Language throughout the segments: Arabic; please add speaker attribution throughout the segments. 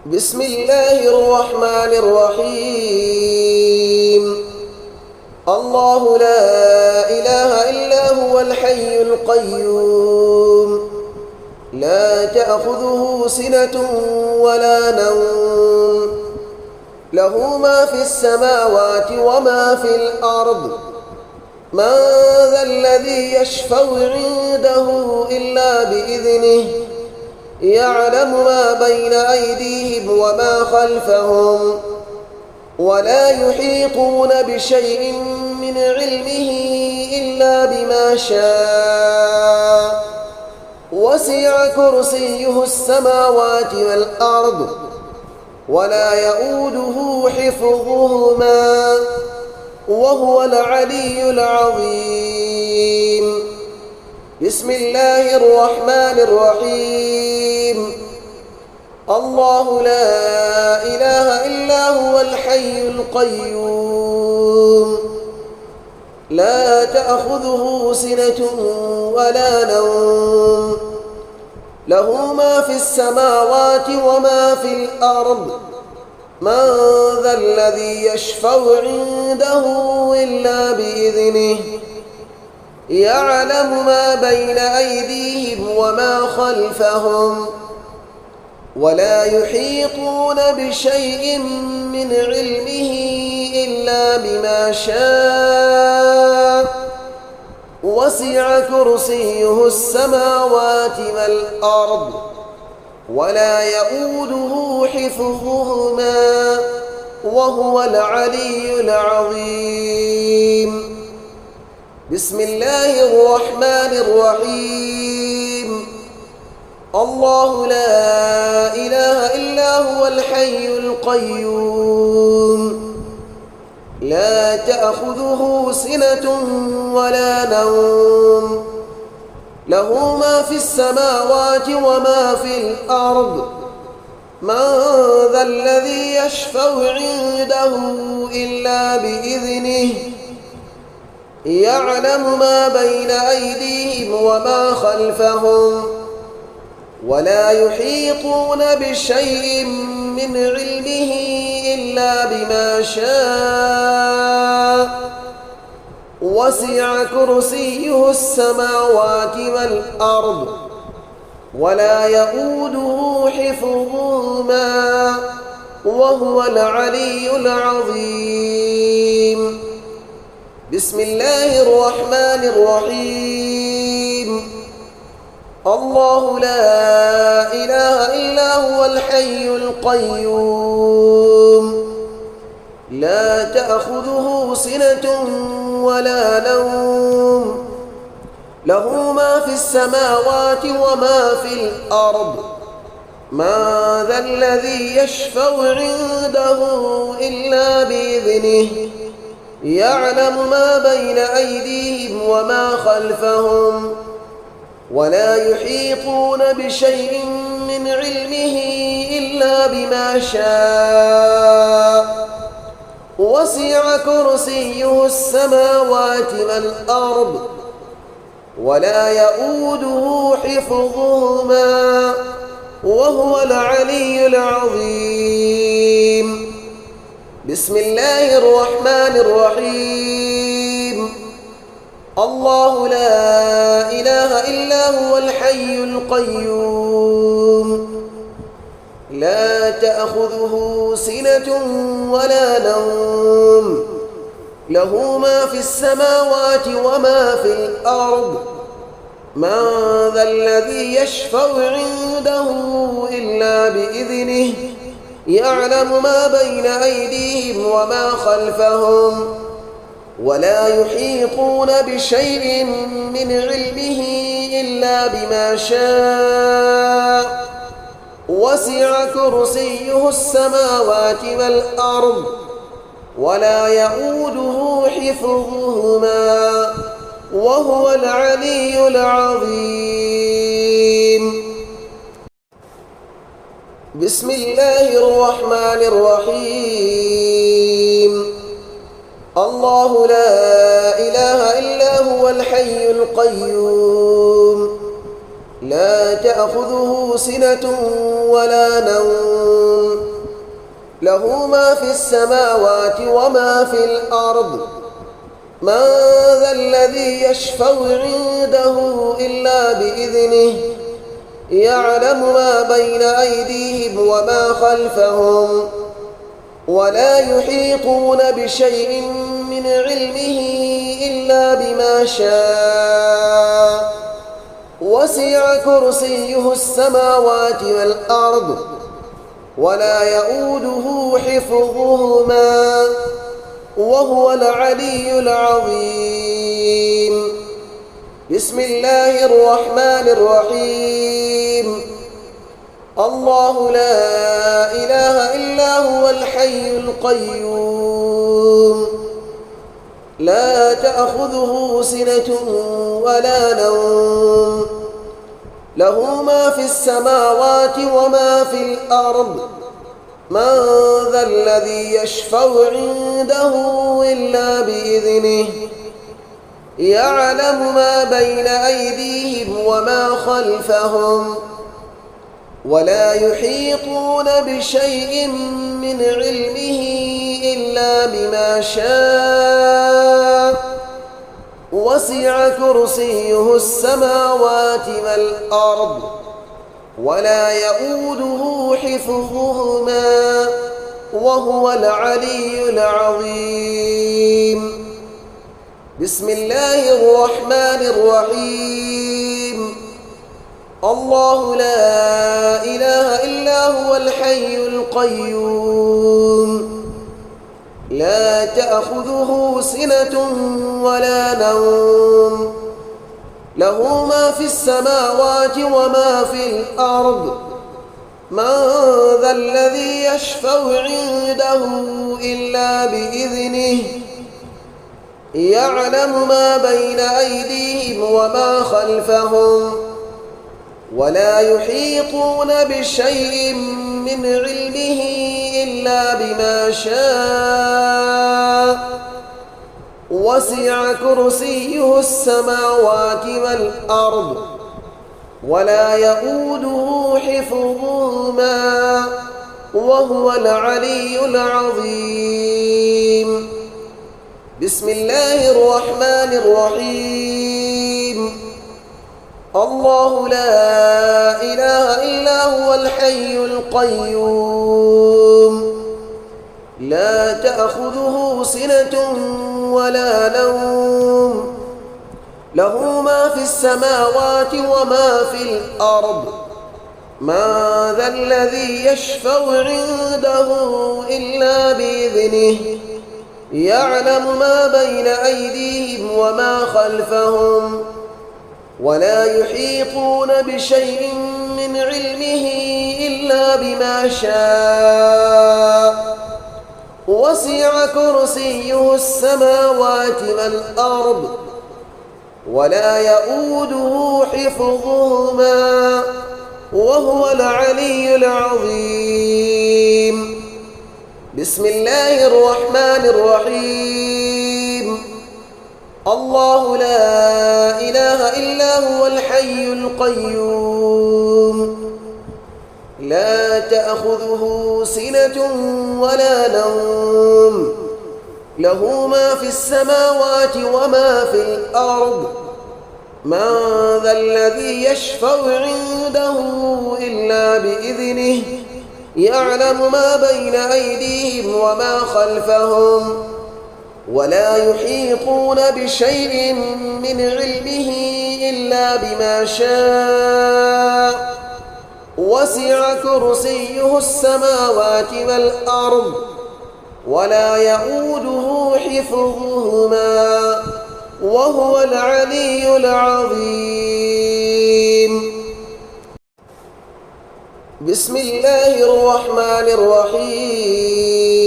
Speaker 1: بسم الله الرحمن الرحيم. الله لا إله إلا هو الحي القيوم، لا تأخذه سنة ولا نوم، له ما في السماوات وما في الأرض. من ذا الذي يشفع عنده إلا بإذنه، يعلم ما بين أيديهم وما خلفهم، ولا يحيطون بشيء من علمه إلا بما شاء. وسع كرسيه السماوات والأرض، ولا يؤوده حفظهما، وهو العلي العظيم. بسم الله الرحمن الرحيم. الله لا إله إلا هو الحي القيوم، لا تأخذه سنة ولا نوم، له ما في السماوات وما في الأرض. من ذا الذي يشفع عنده إلا بإذنه، يعلم ما بين أيديهم وما خلفهم، ولا يحيطون بشيء من علمه إلا بما شاء. وسع كرسيه السماوات والأرض، ولا يؤوده حفظهما، وهو العلي العظيم. بسم الله الرحمن الرحيم. الله لا إله إلا هو الحي القيوم، لا تأخذه سنة ولا نوم، له ما في السماوات وما في الأرض. من ذا الذي يشفع عنده إلا بإذنه، يعلم ما بين أيديهم وما خلفهم، ولا يحيطون بشيء من علمه إلا بما شاء. وسع كرسيه السماوات والأرض، ولا يؤوده حفظهما، وهو العلي العظيم. بسم الله الرحمن الرحيم. الله لا إله إلا هو الحي القيوم، لا تأخذه سنة ولا نوم، له ما في السماوات وما في الأرض. من ذا الذي يشفع عنده إلا بإذنه، يعلم ما بين أيديهم وما خلفهم، ولا يحيطون بشيء من علمه إلا بما شاء. وسع كرسيه السماوات والأرض، ولا يؤوده حفظهما، وهو العلي العظيم. بسم الله الرحمن الرحيم. الله لا إله إلا هو الحي القيوم، لا تأخذه سنة ولا نوم، له ما في السماوات وما في الأرض. من ذا الذي يشفع عنده إلا بإذنه، يعلم ما بين أيديهم وما خلفهم، ولا يحيطون بشيء من علمه إلا بما شاء. وسع كرسيه السماوات والأرض، ولا يؤوده حفظهما، وهو العلي العظيم. بسم الله الرحمن الرحيم. الله لا إله إلا هو الحي القيوم، لا تأخذه سنة ولا نوم، له ما في السماوات وما في الأرض. من ذا الذي يشفع عنده إلا بإذنه يعلم ما بين أيديهم وما خلفهم ولا يحيطون بشيء من علمه إلا بما شاء. وسع كرسيه السماوات والأرض ولا يؤوده حفظهما وهو العلي العظيم. بسم الله الرحمن الرحيم. الله لا إله إلا هو الحي القيوم لا تأخذه سنة ولا نوم له ما في السماوات وما في الأرض. من ذا الذي يشفع عنده إلا بإذنه يعلم ما بين أيديهم وما خلفهم ولا يحيطون بشيء من علمه إلا بما شاء. وسع كرسيه السماوات والأرض ولا يؤوده حفظهما وهو العلي العظيم. بسم الله الرحمن الرحيم. الله لا إله إلا هو الحي القيوم لا تأخذه سنة ولا نوم له ما في السماوات وما في الأرض. من ذا الذي يشفع عنده إلا بإذنه يعلم ما بين أيديهم وما خلفهم ولا يحيطون بشيء من علمه إلا بما شاء. وسع كرسيه السماوات والأرض ولا يؤوده حفظهما وهو العلي العظيم. بسم الله الرحمن الرحيم. الله لا إله إلا هو الحي القيوم لا تأخذه سنة ولا نوم له ما في السماوات وما في الأرض. من ذا الذي يشفع عنده إلا بإذنه يعلم ما بين أيديهم وما خلفهم ولا يحيطون بشيء من علمه إلا بما شاء. وسع كرسيه السماوات والأرض ولا يؤوده حفظهما وهو العلي العظيم. بسم الله الرحمن الرحيم. الله لا إله إلا هو الحي القيوم لا تأخذه سنة ولا نوم له ما في السماوات وما في الأرض. من ذا الذي يشفع عنده إلا بإذنه يعلم ما بين أيديهم وما خلفهم ولا يحيطون بشيء من علمه إلا بما شاء. وسع كرسيه السماوات والأرض ولا يؤوده حفظهما وهو العلي العظيم. بسم الله الرحمن الرحيم.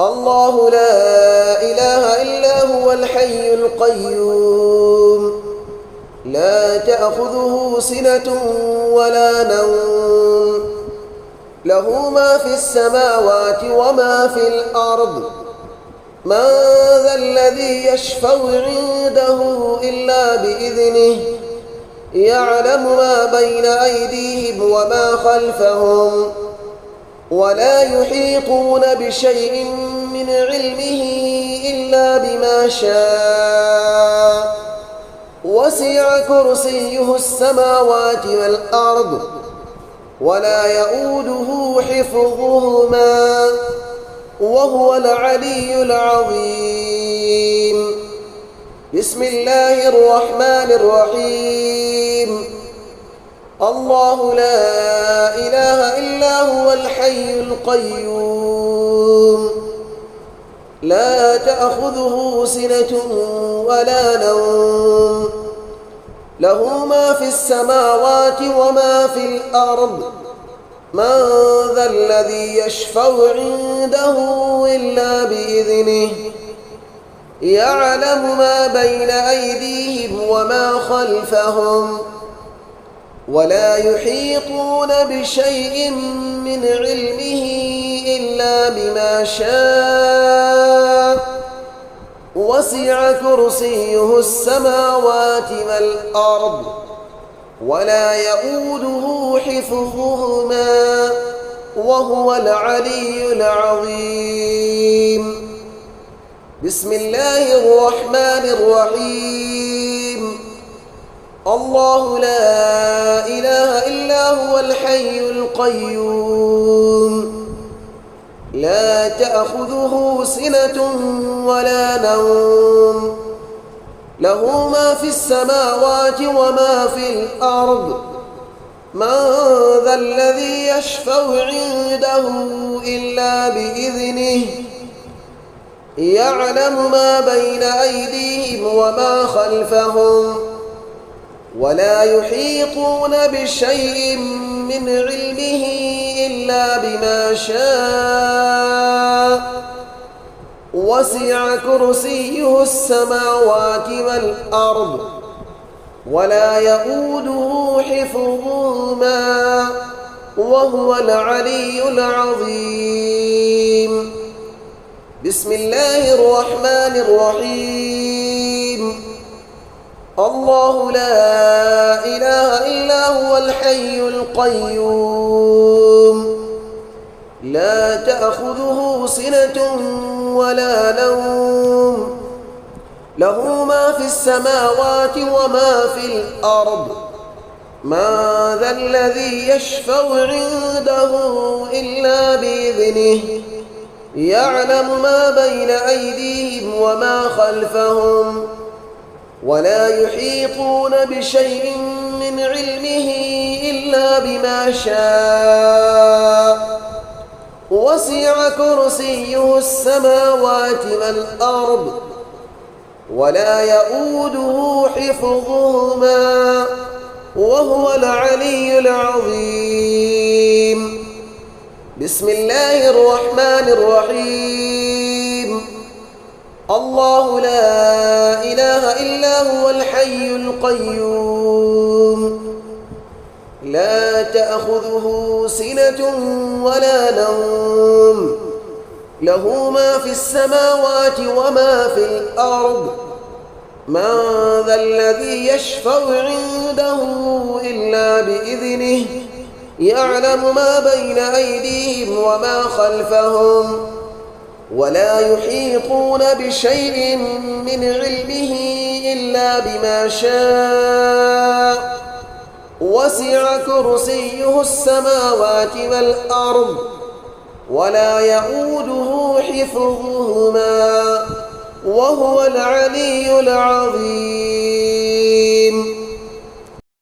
Speaker 1: الله لا إله إلا هو الحي القيوم لا تأخذه سنة ولا نوم له ما في السماوات وما في الأرض. من ذا الذي يشفع عنده إلا بإذنه يعلم ما بين أيديهم وما خلفهم ولا يحيطون بشيء من علمه إلا بما شاء وسع كرسيه السماوات والأرض ولا يؤوده حفظهما وهو العلي العظيم. بسم الله الرحمن الرحيم. الله لا إله إلا هو الحي القيوم لا تأخذه سنة ولا نوم له ما في السماوات وما في الأرض من ذا الذي يشفع عنده إلا بإذنه يعلم ما بين أيديهم وما خلفهم ولا يحيطون بشيء من علمه إلا بما شاء وسع كرسيه السماوات والأرض ولا يؤوده حفظهما وهو العلي العظيم. بسم الله الرحمن الرحيم. الله لا إله إلا هو الحي القيوم لا تأخذه سنة ولا نوم له ما في السماوات وما في الأرض من ذا الذي يشفع عنده إلا بإذنه يعلم ما بين أيديهم وما خلفهم ولا يحيطون بشيء من علمه إلا بما شاء وسع كرسيه السماوات والأرض ولا يؤوده حفظهما وهو العلي العظيم. بسم الله الرحمن الرحيم. الله لا إله إلا هو الحي القيوم لا تأخذه سنة ولا نوم له ما في السماوات وما في الأرض من ذا الذي يشفع عنده إلا بإذنه يعلم ما بين أيديهم وما خلفهم ولا يحيطون بشيء من علمه إلا بما شاء وسع كرسيه السماوات والأرض ولا يؤوده حفظهما وهو العلي العظيم. بسم الله الرحمن الرحيم. الله لا إله إلا هو الحي القيوم لا تأخذه سنة ولا نوم له ما في السماوات وما في الأرض من ذا الذي يشفع عنده إلا بإذنه يعلم ما بين أيديهم وما خلفهم ولا يحيطون بشيء من علمه إلا بما شاء وسع كرسيه السماوات والأرض ولا يؤوده حفظهما وهو العلي العظيم.